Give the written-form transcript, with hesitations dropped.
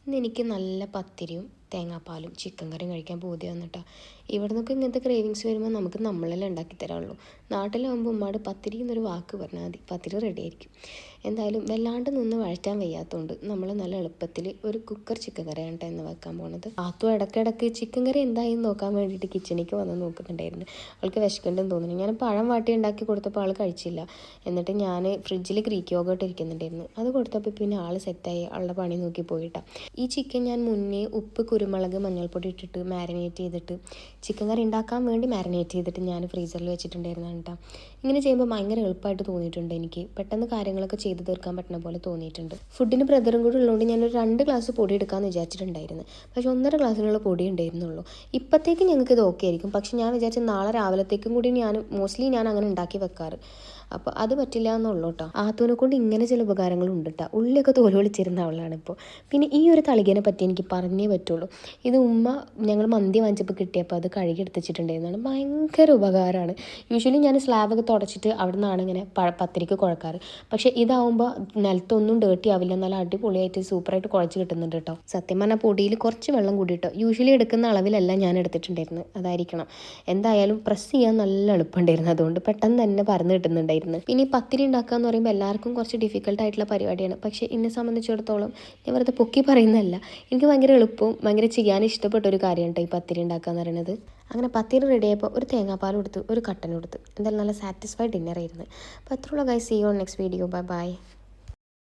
ഇന്നെനിക്ക് നല്ല പത്തിരിയും തേങ്ങാപ്പാലും ചിക്കൻ കറിയും കഴിക്കാൻ പൂതി വന്നിട്ടാ. ഇവിടെ നിന്നൊക്കെ ഇങ്ങനത്തെ ക്രേവിങ്സ് വരുമ്പോൾ നമുക്ക് നമ്മളെല്ലാം ഉണ്ടാക്കി തരാനുള്ളൂ. നാട്ടിലാകുമ്പോൾ ഉമ്മാട് പത്തിരി എന്നൊരു വാക്ക് പറഞ്ഞാൽ മതി, പത്തിരി റെഡി ആയിരിക്കും. എന്തായാലും വല്ലാണ്ട് നിന്ന് വഴറ്റാൻ വയ്യാത്തതുകൊണ്ട് നമ്മൾ നല്ല എളുപ്പത്തിൽ ഒരു കുക്കർ ചിക്കൻ കറിയാണ് കേട്ടോ ഇന്ന് വെക്കാൻ പോകുന്നത്. ആത്തും ഇടയ്ക്കിടയ്ക്ക് ചിക്കൻ കറി എന്തായെന്ന് നോക്കാൻ വേണ്ടിയിട്ട് കിച്ചണിലേക്ക് വന്ന് നോക്കുന്നുണ്ടായിരുന്നു. അവൾക്ക് വിശക്കുന്നുണ്ടെന്ന് തോന്നുന്നു. ഞാൻ പഴം വാട്ടി ഉണ്ടാക്കി കൊടുത്തപ്പോൾ ആൾ കഴിച്ചില്ല. എന്നിട്ട് ഞാൻ ഫ്രിഡ്ജിൽ ഗ്രീക്ക് യോഗട്ട് ഇരിക്കുന്നുണ്ടായിരുന്നു. അത് കൊടുത്തപ്പോൾ പിന്നെ ആൾ സെറ്റായി ആളുടെ പണി നോക്കി പോയിട്ടാണ്. ഈ ചിക്കൻ ഞാൻ മുന്നേ ഉപ്പ്, കുരുമുളക്, മഞ്ഞൾപ്പൊടി ഇട്ടിട്ട് മാരിനേറ്റ് ചെയ്തിട്ട് ചിക്കൻ കറി ഉണ്ടാക്കാൻ വേണ്ടി മാരിനേറ്റ് ചെയ്തിട്ട് ഞാൻ ഫ്രീസറിൽ വെച്ചിട്ടുണ്ടായിരുന്നു കേട്ടോ. ഇങ്ങനെ ചെയ്യുമ്പോൾ ഭയങ്കര എളുപ്പമായിട്ട് തോന്നിയിട്ടുണ്ട്. എനിക്ക് പെട്ടെന്ന് കാര്യങ്ങളൊക്കെ ചെയ്ത് തീർക്കാൻ പറ്റുന്ന പോലെ തോന്നിയിട്ടുണ്ട്. ഫുഡിന് ബ്രദറും കൂടി ഉള്ളതുകൊണ്ട് ഞാനൊരു 2 ഗ്ലാസ് പൊടി എടുക്കാമെന്ന് വിചാരിച്ചിട്ടുണ്ടായിരുന്നു. പക്ഷേ 1.5 ഗ്ലാസ്സിനുള്ള പൊടി ഉണ്ടായിരുന്നുള്ളൂ. ഇപ്പോഴത്തേക്ക് ഞങ്ങൾക്ക് ഇത് ഓക്കെ ആയിരിക്കും. പക്ഷേ ഞാൻ വിചാരിച്ച നാളെ രാവിലത്തേക്കും കൂടി മോസ്റ്റ്ലി ഞാൻ അങ്ങനെ ഉണ്ടാക്കി വെക്കാറ്. അപ്പോൾ അത് പറ്റില്ല എന്നുള്ളൂ കേട്ടോ. ആത്തൂനെ കൊണ്ട് ഇങ്ങനെ ചില ഉപകാരങ്ങളുണ്ട് കേട്ടോ. ഉള്ളിയൊക്കെ തോല് വിളിച്ചിരുന്ന അവളാണ് ഇപ്പോൾ. പിന്നെ ഈ ഒരു തളികേനെ പറ്റി എനിക്ക് പറഞ്ഞേ പറ്റുള്ളൂ. ഇത് ഉമ്മ ഞങ്ങൾ മന്തി വാങ്ങിച്ചപ്പോൾ കിട്ടിയപ്പോൾ അത് കഴുകി എടുത്തിട്ടുണ്ടായിരുന്നതാണ്. ഭയങ്കര ഉപകാരമാണ്. യൂഷ്വലി ഞാൻ സ്ലാബൊക്കെ തുടച്ചിട്ട് അവിടെ നിന്നാണ് ഇങ്ങനെ പത്തിരിക്ക് കുഴക്കാറ്. പക്ഷേ ഇതാവുമ്പോൾ നിലത്തൊന്നും ഡേർട്ടി ആവില്ല, നല്ല അടിപൊളിയായിട്ട് സൂപ്പറായിട്ട് കുഴച്ച് കിട്ടുന്നുണ്ട് കേട്ടോ. സത്യം പറഞ്ഞാൽ പൊടിയിൽ കുറച്ച് വെള്ളം കൂടിയിട്ടോ. യൂഷ്വലി എടുക്കുന്ന അളവിലല്ല ഞാൻ എടുത്തിട്ടുണ്ടായിരുന്നു, അതായിരിക്കണം. എന്തായാലും പ്രസ് ചെയ്യാൻ നല്ല എളുപ്പമുണ്ടായിരുന്നു. അതുകൊണ്ട് പെട്ടെന്ന് തന്നെ പരന്ന് കിട്ടുന്നുണ്ടായിരുന്നു. പിന്നെ ഈ പത്തിരി ഉണ്ടാക്കുക എന്ന് പറയുമ്പോൾ എല്ലാവർക്കും കുറച്ച് ഡിഫിക്കൽട്ട് ആയിട്ടുള്ള പരിപാടിയാണ്. പക്ഷേ എന്നെ സംബന്ധിച്ചിടത്തോളം ഞാൻ വെറുതെ പൊക്കി പറയുന്നതല്ല, എനിക്ക് ഭയങ്കര എളുപ്പവും ഭയങ്കര ചെയ്യാൻ ഇഷ്ടപ്പെട്ട ഒരു കാര്യമാണ് കേട്ടോ ഈ പത്തിരി ഉണ്ടാക്കുക എന്ന് പറയുന്നത്. അങ്ങനെ പത്തിരി റെഡി ആയപ്പോൾ ഒരു തേങ്ങാപ്പാലും എടുത്ത് ഒരു കട്ടനും എടുത്ത് എന്തായാലും നല്ല സാറ്റിസ്ഫൈഡ് ഡിന്നർ ആയിരുന്നു. അപ്പോൾ അത്രയുള്ള guys, see you on next video. Bye by.